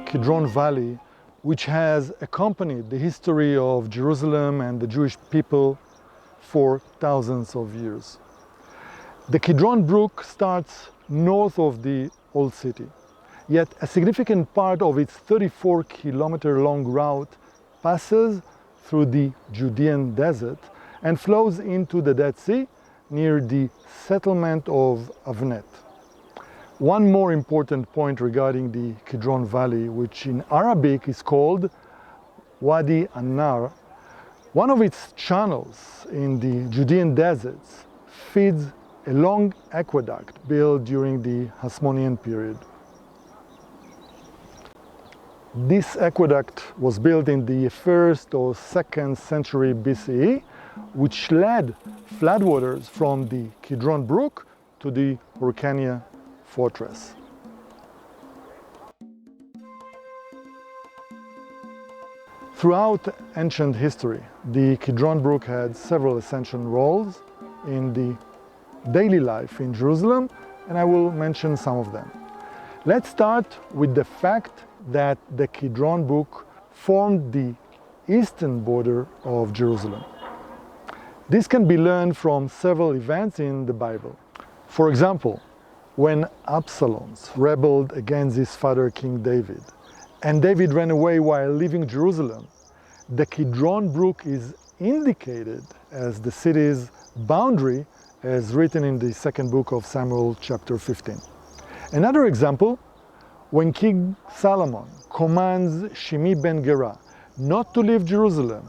Kidron Valley, which has accompanied the history of Jerusalem and the Jewish people for thousands of years. The Kidron brook starts north of the Old City, yet a significant part of its 34-kilometer long route passes through the Judean Desert and flows into the Dead Sea near the settlement of Avnet. One more important point regarding the Kidron Valley, which in Arabic is called Wadi an-Nar, one of its channels in the Judean deserts feeds a long aqueduct built during the Hasmonean period. This aqueduct was built in the 1st or 2nd century BCE, which led floodwaters from the Kidron brook to the Hyrcania fortress. Throughout ancient history, the Kidron brook had several essential roles in the daily life in Jerusalem, and I will mention some of them. Let's start with the fact that the Kidron brook formed the eastern border of Jerusalem. This can be learned from several events in the Bible. For example, when Absalom rebelled against his father King David, and David ran away while leaving Jerusalem, the Kidron brook is indicated as the city's boundary, as written in the 2nd book of Samuel, chapter 15. Another example, when King Solomon commands Shimi ben Gera not to leave Jerusalem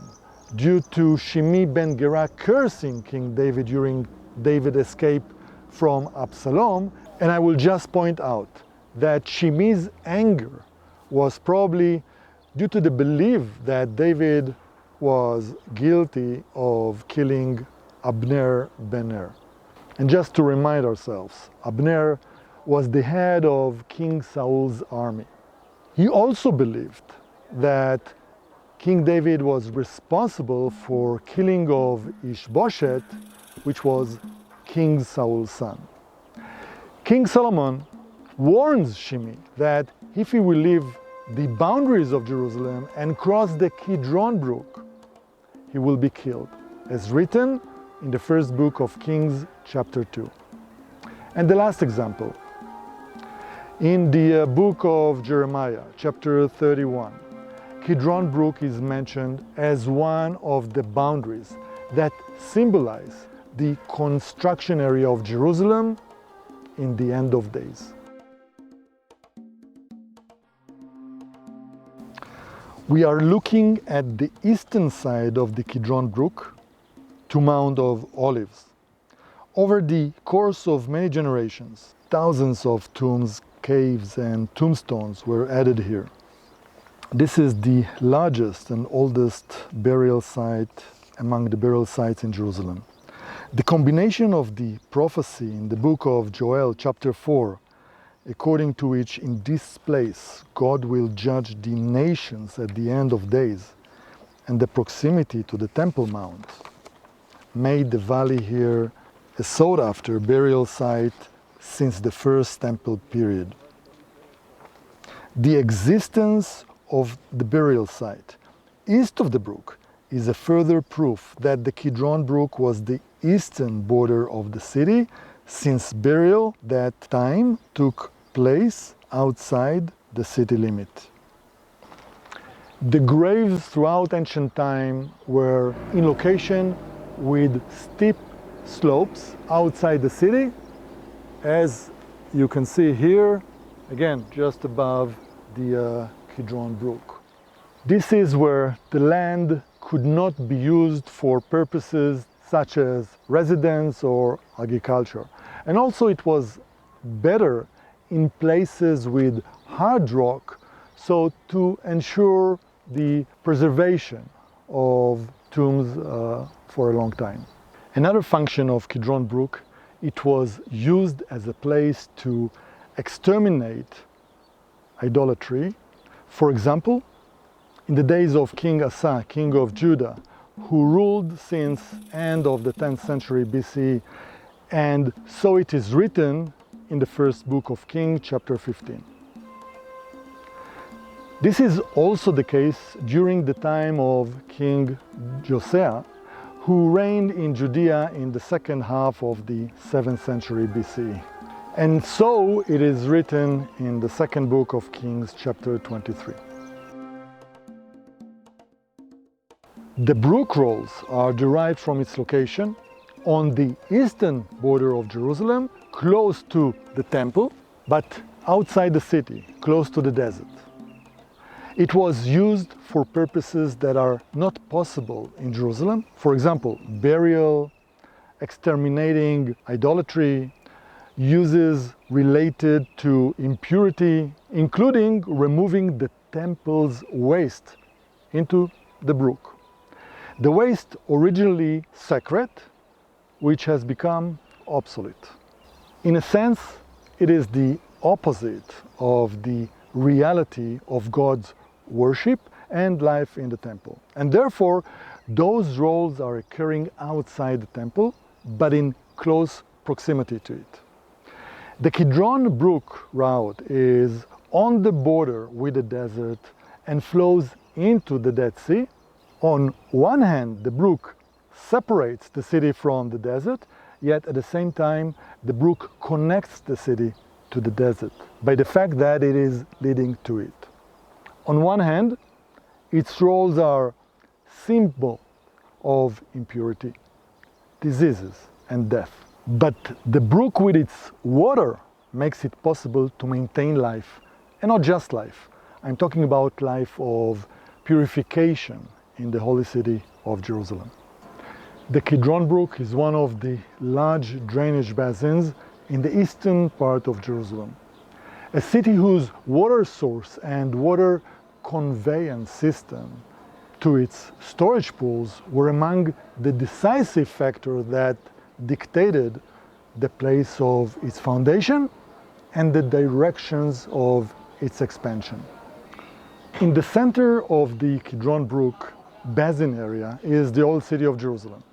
due to Shimi ben Gera cursing King David during David's escape from Absalom, and I will just point out that Shimi's anger was probably due to the belief that David was guilty of killing Abner ben Ner. And just to remind ourselves, Abner was the head of King Saul's army. He also believed that King David was responsible for killing of Ishbosheth, which was King Saul's son. King Solomon warns Shimi that if he will leave the boundaries of Jerusalem and cross the Kidron brook, he will be killed, as written in the 1st book of Kings, chapter 2. And the last example, in the book of Jeremiah, chapter 31, Kidron brook is mentioned as one of the boundaries that symbolize the construction area of Jerusalem in the end of days. We are looking at the eastern side of the Kidron brook to Mount of Olives. Over the course of many generations, thousands of tombs, caves and tombstones were added here. This is the largest and oldest burial site among the burial sites in Jerusalem. The combination of the prophecy in the book of Joel, chapter 4, according to which in this place God will judge the nations at the end of days, and the proximity to the Temple Mount, made the valley here a sought-after burial site since the first temple period. The existence of the burial site east of the brook is a further proof that the Kidron brook was the eastern border of the city, since burial that time took place outside the city limit. The graves throughout ancient time were in location with steep slopes outside the city, as you can see here, again, just above the Kidron brook. This is where the land could not be used for purposes such as residence or agriculture. And also it was better in places with hard rock, so to ensure the preservation of tombs for a long time. Another function of Kidron brook, it was used as a place to exterminate idolatry. For example, in the days of King Asa, king of Judah, who ruled since end of the 10th century BCE, and so it is written in the 1st book of Kings, chapter 15. This is also the case during the time of King Josiah, who reigned in Judea in the second half of the 7th century BCE. And so it is written in the second book of Kings, chapter 23. The brook rolls are derived from its location on the eastern border of Jerusalem, close to the temple, but outside the city, close to the desert. It was used for purposes that are not possible in Jerusalem. For example, burial, exterminating idolatry, uses related to impurity, including removing the temple's waste into the brook. The waste originally sacred, which has become obsolete. In a sense, it is the opposite of the reality of God's worship and life in the temple. And therefore, those roles are occurring outside the temple, but in close proximity to it. The Kidron brook route is on the border with the desert and flows into the Dead Sea. On one hand, the brook separates the city from the desert, yet at the same time, the brook connects the city to the desert by the fact that it is leading to it. On one hand, its roles are symbol of impurity, diseases, and death. But the brook with its water makes it possible to maintain life, and not just life. I'm talking about life of purification in the holy city of Jerusalem. The Kidron brook is one of the large drainage basins in the eastern part of Jerusalem. A city whose water source and water conveyance system to its storage pools were among the decisive factors that dictated the place of its foundation and the directions of its expansion. In the center of the Kidron brook basin area is the old city of Jerusalem.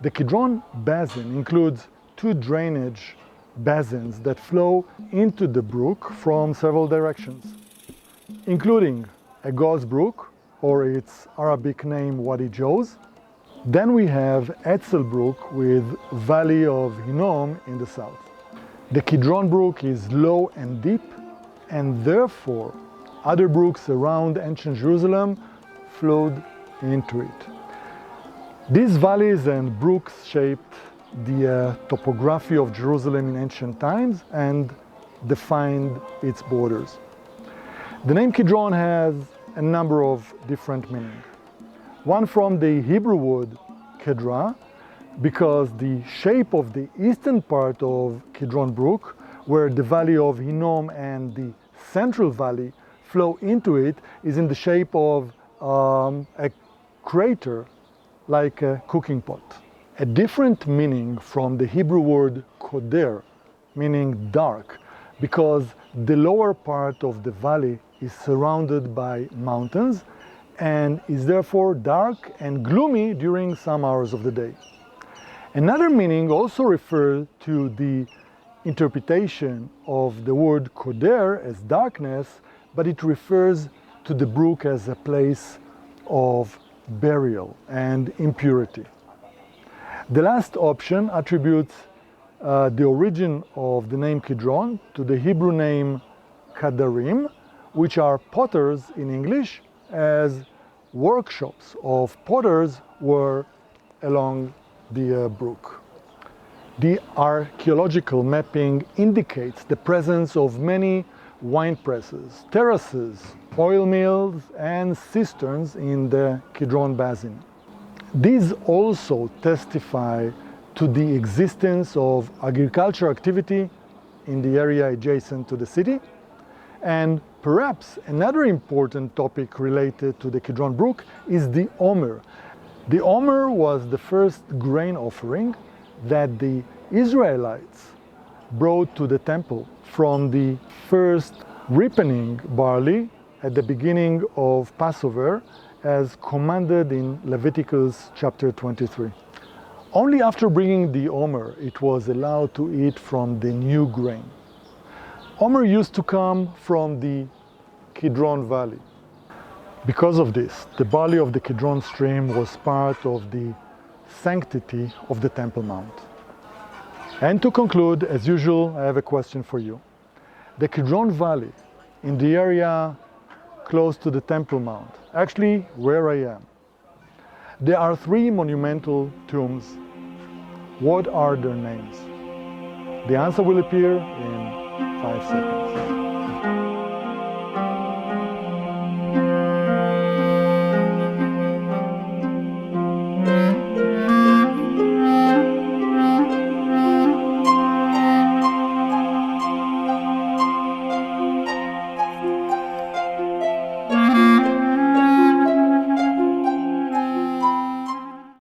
The Kidron basin includes two drainage basins that flow into the brook from several directions, including a Gauze brook, or its Arabic name Wadi Joz. Then we have Etzel brook with Valley of Hinnom in the south. The Kidron brook is low and deep, and therefore other brooks around ancient Jerusalem flowed into it. These valleys and brooks shaped the topography of Jerusalem in ancient times and defined its borders. The name Kidron has a number of different meanings. One from the Hebrew word Kedra, because the shape of the eastern part of Kidron brook, where the valley of Hinnom and the central valley flow into it, is in the shape of a crater, like a cooking pot. A different meaning from the Hebrew word koder, meaning dark, because the lower part of the valley is surrounded by mountains and is therefore dark and gloomy during some hours of the day. Another meaning also refers to the interpretation of the word koder as darkness, but it refers to the brook as a place of burial and impurity. The last option attributes the origin of the name Kidron to the Hebrew name Kadarim, which are potters in English, as workshops of potters were along the brook. The archaeological mapping indicates the presence of many wine presses, terraces, oil mills, and cisterns in the Kidron basin. These also testify to the existence of agricultural activity in the area adjacent to the city. And perhaps another important topic related to the Kidron brook is the Omer. The Omer was the first grain offering that the Israelites brought to the temple from the first ripening barley at the beginning of Passover, as commanded in Leviticus chapter 23. Only after bringing the Omer, it was allowed to eat from the new grain. Omer used to come from the Kidron Valley. Because of this, the valley of the Kidron stream was part of the sanctity of the Temple Mount. And to conclude, as usual, I have a question for you. The Kidron Valley, in the area close to the Temple Mount, actually where I am, there are 3 monumental tombs. What are their names? The answer will appear in 5 seconds.